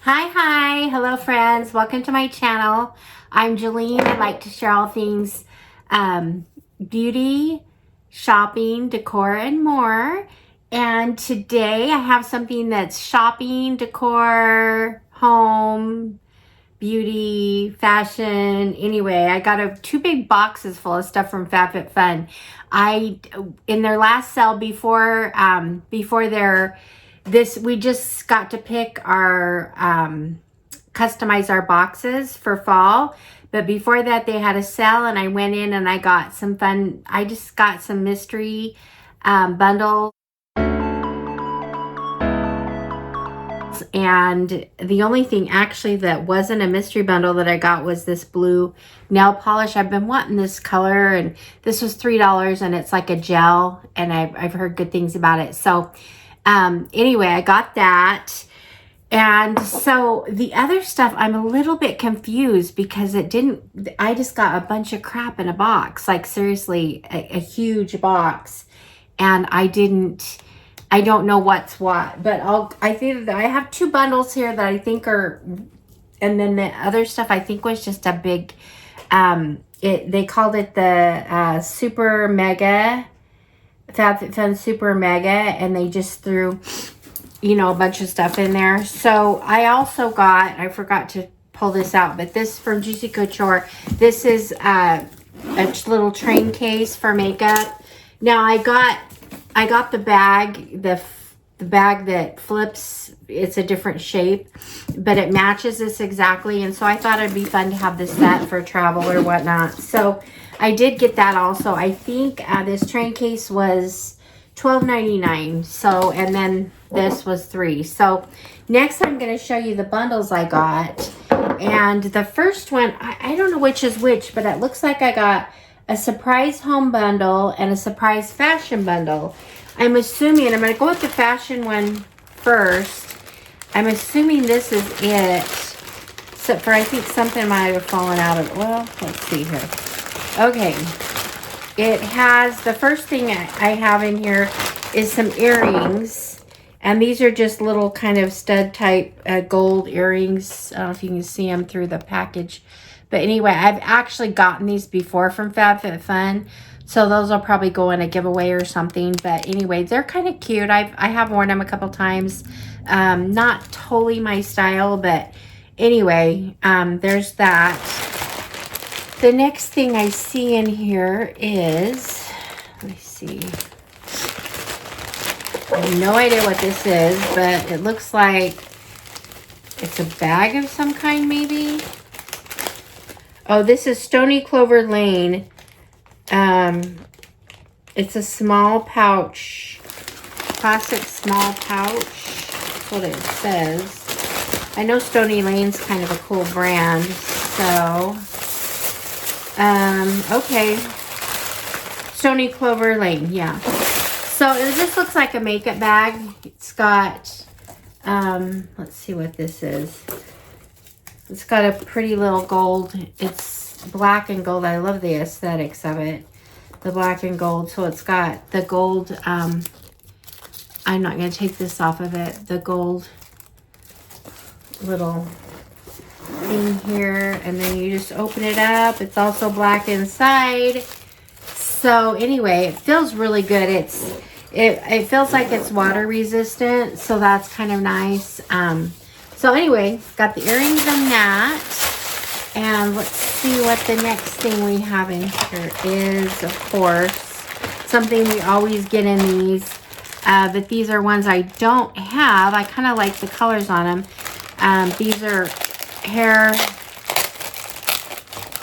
Hi, hello friends, welcome to my channel. I'm Jolene. I like to share all things beauty, shopping, decor, and more. And today I have something that's shopping, decor, home, beauty, fashion. Anyway, I got two big boxes full of stuff from Fab Fit Fun. In their last sale before we just got to pick our customize our boxes for fall, but before that they had a sale and I went in and I got some fun. I just got some mystery bundles, and the only thing actually that wasn't a mystery bundle that I got was this blue nail polish. I've been wanting this color, and this was $3, and it's like a gel, and I've heard good things about it. So anyway, I got that. And so the other stuff, I'm a little bit confused because I just got a bunch of crap in a box, like seriously, a huge box. And I don't know what's what, but I think that I have two bundles here that I think are, and then the other stuff I think was just a big, they called it the Super Mega, FabFitFun Super Mega, and they just threw, a bunch of stuff in there. So I also got, I forgot to pull this out, but this from Juicy Couture. This is a little train case for makeup. Now I got the bag, the bag that flips. It's a different shape, but it matches this exactly. And so I thought it'd be fun to have this set for travel or whatnot. So I did get that also. I think this train case was $12.99. So, and then this was $3. So next I'm going to show you the bundles I got. And the first one, I don't know which is which, but it looks like I got a surprise home bundle and a surprise fashion bundle. I'm assuming, I'm going to go with the fashion one first. I'm assuming this is it, except for I think something might have fallen out of it. Well, let's see here. Okay. It has, the first thing I have in here is some earrings. And these are just little kind of stud type gold earrings. I don't know if you can see them through the package. But anyway, I've actually gotten these before from Fab Fit Fun. So those will probably go in a giveaway or something. But anyway, they're kind of cute. I have worn them a couple times. Not totally my style, but anyway, there's that. The next thing I see in here is, let me see. I have no idea what this is, but it looks like it's a bag of some kind, maybe. Oh, this is Stony Clover Lane. It's a small pouch, plastic small pouch. That's what it says. I know Stony Lane's kind of a cool brand, so okay. Stony Clover Lane, yeah. So it just looks like a makeup bag. It's got, let's see what this is. It's got a pretty little gold. It's black and gold. I love the aesthetics of it. The black and gold. So it's got the gold, I'm not going to take this off of it. The gold little thing here. And then you just open it up. It's also black inside. So anyway, it feels really good. It feels like it's water resistant. So that's kind of nice. So anyway, got the earrings and that. And let's see what the next thing we have in here is, of course, something we always get in these. But these are ones I don't have. I kind of like the colors on them. These are hair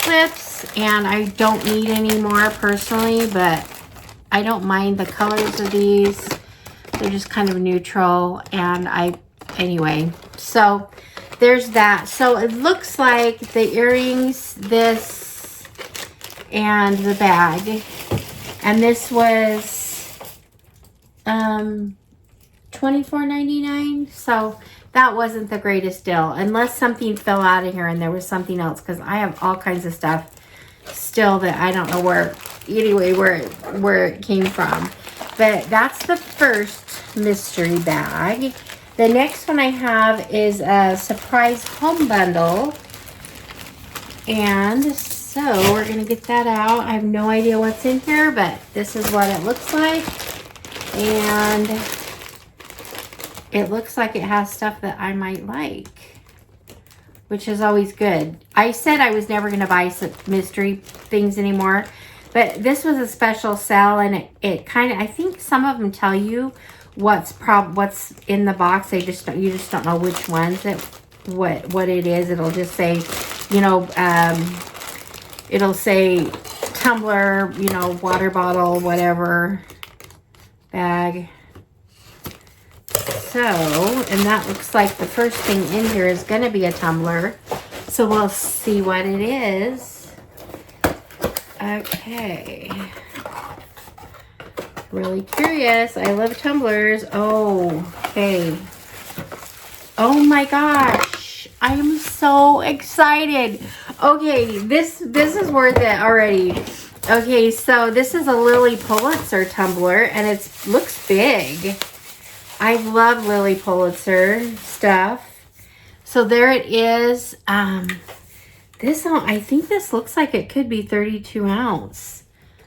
clips, and I don't need any more personally, but I don't mind the colors of these. They're just kind of neutral, and anyway, so there's that. So it looks like the earrings, this, and the bag, and this was $24.99. So that wasn't the greatest deal, unless something fell out of here and there was something else, because I have all kinds of stuff still that I don't know where it came from. But that's the first mystery bag. The next one I have is a surprise home bundle. And so we're going to get that out. I have no idea what's in here, but this is what it looks like. And it looks like it has stuff that I might like, which is always good. I said I was never going to buy some mystery things anymore, but this was a special sale, and it kind of, I think some of them tell you what's in the box. You just don't know which ones what it is. It'll just say, you know, it'll say tumbler, you know, water bottle, whatever, bag. So, and that looks like the first thing in here is going to be a tumbler. So we'll see what it is. Okay. Really curious. I love tumblers. Oh, okay. Oh my gosh. I am so excited. Okay, this is worth it already. Okay, so this is a Lily Pulitzer tumbler, and it looks big. I love Lily Pulitzer stuff. So there it is. I think this looks like it could be 32 ounce.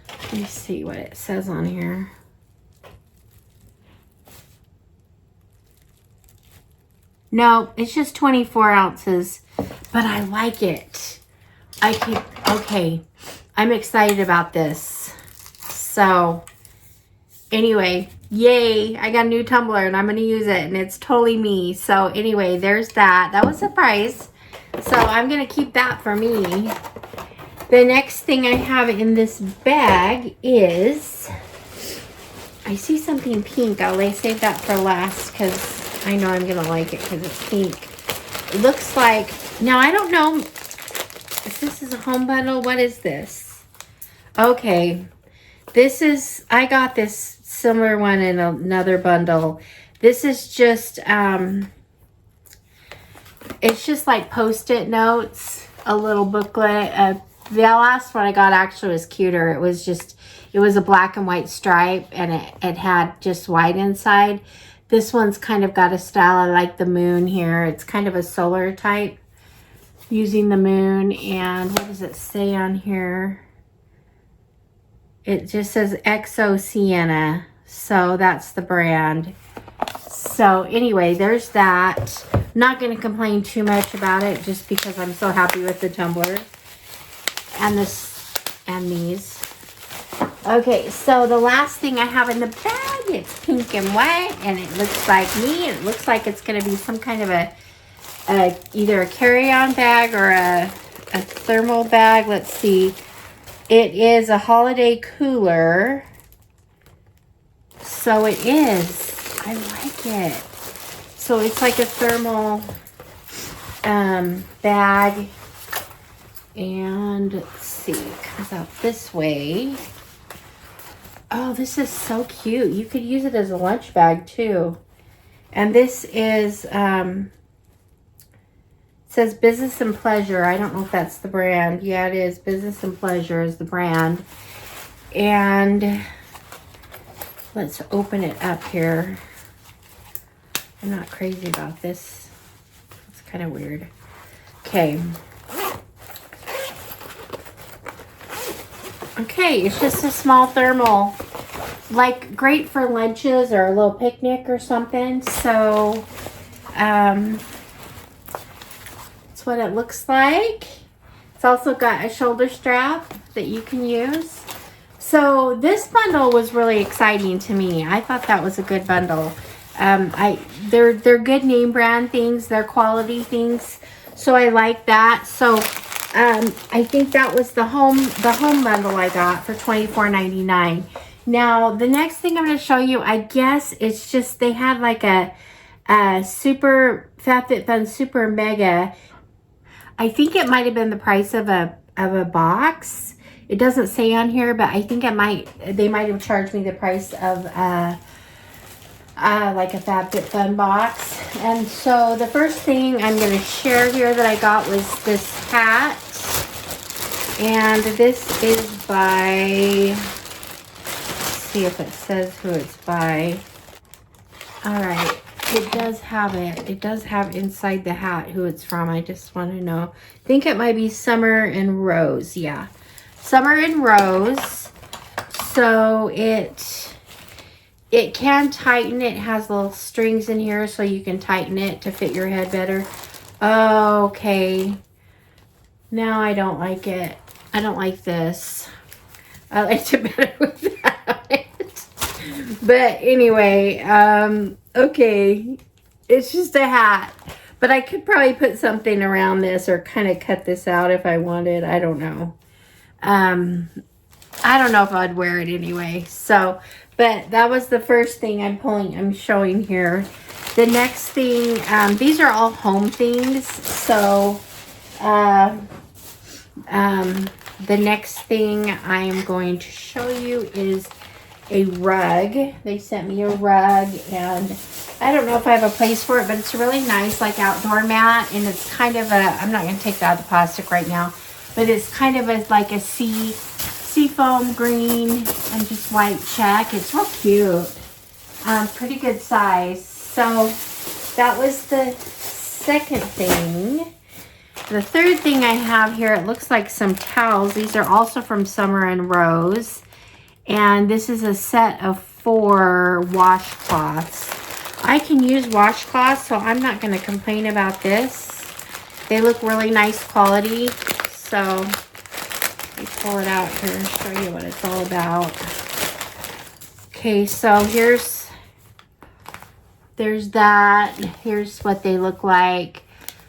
Let me see what it says on here. No, it's just 24 ounces, but I like it. Okay, I'm excited about this. So anyway, yay, I got a new tumbler and I'm going to use it, and it's totally me. So anyway, there's that. That was a surprise. So I'm going to keep that for me. The next thing I have in this bag is, I see something pink. I'll save that for last because I know I'm going to like it because it's pink. It looks like, now I don't know if this is a home bundle. What is this? Okay. This is, I got this similar one in another bundle. This is just, it's just like Post-it notes, a little booklet. The last one I got actually was cuter. It was a black and white stripe, and it had just white inside. This one's kind of got a style. I like the moon here. It's kind of a solar type, using the moon. And what does it say on here? It just says XO Sienna. So that's the brand. So anyway, there's that. Not going to complain too much about it just because I'm so happy with the tumbler and this and these. Okay, so the last thing I have in the bag, it's pink and white, and it looks like me. It looks like it's going to be some kind of either a carry-on bag or a thermal bag. Let's see. It is a holiday cooler. So it is. I like it. So it's like a thermal bag. And let's see, it comes out this way. Oh, this is so cute. You could use it as a lunch bag too. And this is, it says Business and Pleasure. I don't know if that's the brand. Yeah, it is. Business and Pleasure is the brand. And let's open it up here. I'm not crazy about this. It's kind of weird. Okay. Okay, it's just a small thermal, like great for lunches or a little picnic or something. So, that's what it looks like. It's also got a shoulder strap that you can use. So this bundle was really exciting to me. I thought that was a good bundle. They're good name brand things. They're quality things. So I like that. So I think that was the home bundle I got for $24.99. Now the next thing I'm going to show you, I guess it's just they had like a super FabFitFun Super Mega. I think it might have been the price of a box. It doesn't say on here, but I think they might have charged me the price of like a FabFitFun box. And so the first thing I'm going to share here that I got was this hat. And this is by, let's see if it says who it's by. All right. It does have it. It does have inside the hat who it's from. I just want to know. I think it might be Summer and Rose. Yeah. Summer and Rose. So it can tighten. It has little strings in here so you can tighten it to fit your head better. Okay. Now I don't like it. I don't like this. I liked it better with that. But anyway, okay. It's just a hat. But I could probably put something around this or kind of cut this out if I wanted. I don't know. I don't know if I'd wear it anyway. So, but that was the first thing I'm showing here. The next thing, these are all home things. So, the next thing I am going to show you is a rug. They sent me a rug, and I don't know if I have a place for it, but it's really nice, like outdoor mat, and it's kind of a, I'm not going to take that out of the plastic right now, but it's kind of like a seafoam green and just white check. It's real cute. Pretty good size. So that was the second thing. The third thing I have here, it looks like some towels. These are also from Summer and Rose. And this is a set of 4 washcloths. I can use washcloths, so I'm not going to complain about this. They look really nice quality. So let me pull it out here and show you what it's all about. Okay, so there's that. Here's what they look like.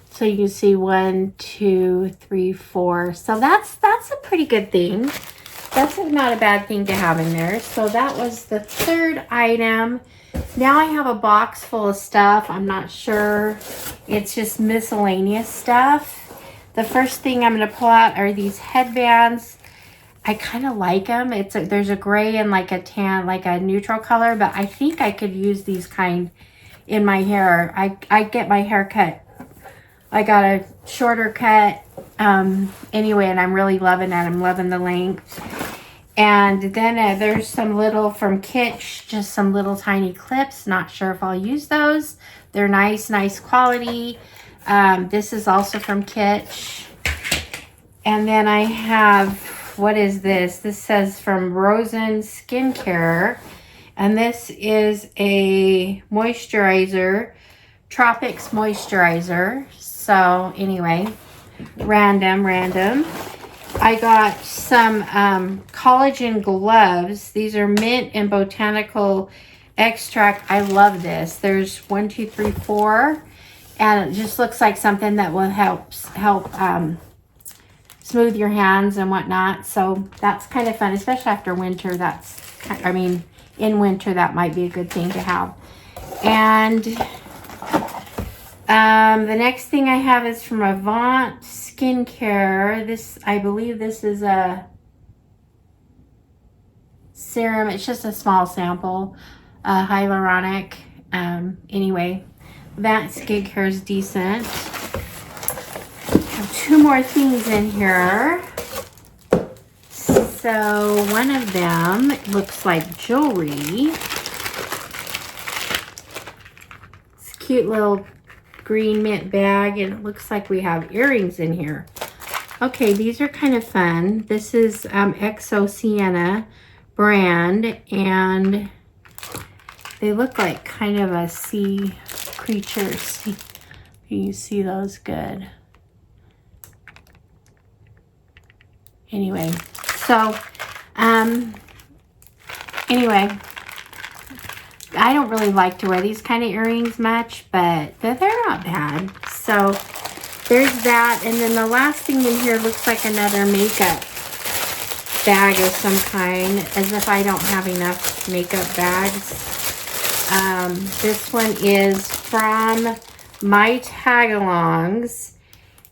So you can see 1, 2, 3, 4. So that's a pretty good thing. That's not a bad thing to have in there. So that was the third item. Now I have a box full of stuff. I'm not sure. It's just miscellaneous stuff. The first thing I'm going to pull out are these headbands. I kind of like them. There's a gray and like a tan, like a neutral color, but I think I could use these kind in my hair. I get my hair cut. I got a shorter cut anyway, and I'm really loving it. I'm loving the length. And then there's some little from Kitsch, just some little tiny clips. Not sure if I'll use those. They're nice quality. This is also from Kitsch. And then I have, what is this? This says from Rosen Skincare. And this is a moisturizer, Tropics moisturizer. So anyway, random. I got some collagen gloves. These are mint and botanical extract. I love this. There's 1, 2, 3, 4, and it just looks like something that will help smooth your hands and whatnot. So that's kind of fun, especially after winter. In winter that might be a good thing to have. And the next thing I have is from Avant Skincare. This, I believe this is a serum. It's just a small sample, hyaluronic. Anyway, Avant Skincare is decent. I have 2 more things in here. So one of them looks like jewelry. It's a cute little green mint bag, and it looks like we have earrings in here. Okay, these are kind of fun. This is XO Sienna brand, and they look like kind of a sea creature. Can you see those good? Anyway, so anyway, I don't really like to wear these kind of earrings much, but they're not bad. So there's that. And then the last thing in here looks like another makeup bag of some kind, as if I don't have enough makeup bags. This one is from My Tagalongs,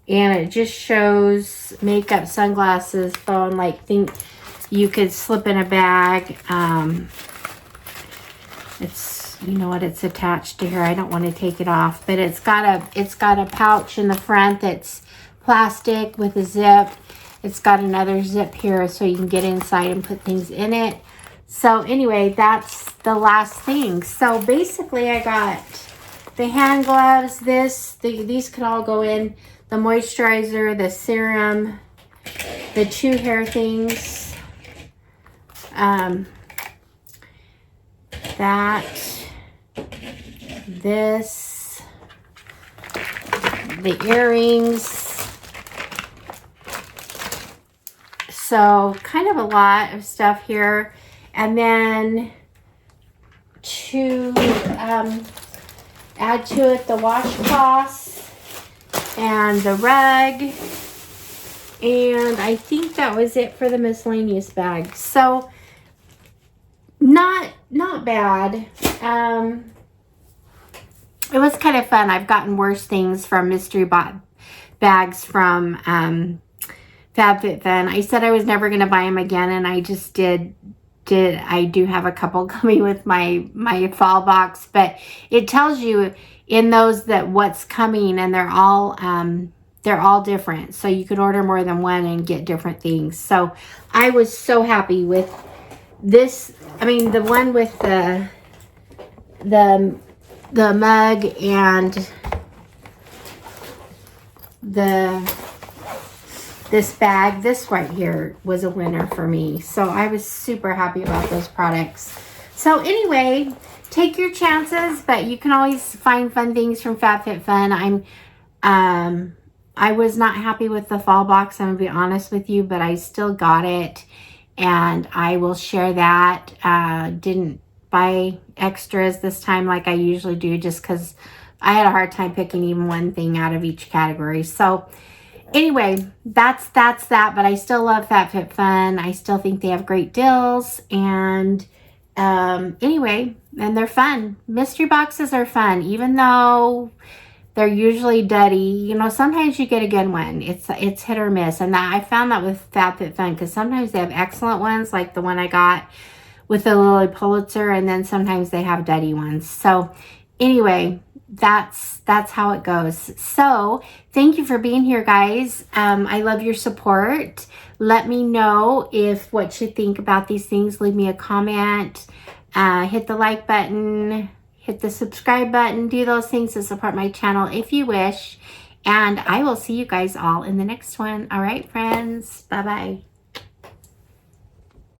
and it just shows makeup, sunglasses, phone, like think you could slip in a bag. It's, you know what, it's attached to here. I don't want to take it off, but it's got a pouch in the front that's plastic with a zip. It's got another zip here so you can get inside and put things in it. So anyway, that's the last thing. So basically I got the hand gloves, these could all go in. The moisturizer, the serum, the chew hair things. This, the earrings. So kind of a lot of stuff here. And then to add to it, the washcloths and the rug. And I think that was it for the miscellaneous bag. So not bad. It was kind of fun. I've gotten worse things from mystery bags from FabFitFun. I said I was never going to buy them again, and I just did. I do have a couple coming with my fall box, but it tells you in those that what's coming, and they're all different. So you could order more than one and get different things. So I was so happy with this. I mean, the one with the mug and this bag, this right here was a winner for me. So I was super happy about those products. So anyway, take your chances, but you can always find fun things from FabFitFun. I was not happy with the fall box, I'm gonna be honest with you, but I still got it, and I will share that. Didn't buy extras this time like I usually do, just because I had a hard time picking even one thing out of each category. So anyway, that's that, but I still love FabFitFun. I still think they have great deals, and anyway, and they're fun. Mystery boxes are fun, even though they're usually duddy. You know, sometimes you get a good one. It's hit or miss, and that I found that with FabFitFun, because sometimes they have excellent ones, like the one I got with the Lily Pulitzer, and then sometimes they have duddy ones. So anyway, that's how it goes. So thank you for being here, guys. I love your support. Let me know what you think about these things. Leave me a comment. Hit the like button. Hit the subscribe button. Do those things to support my channel if you wish. And I will see you guys all in the next one. All right, friends. Bye-bye.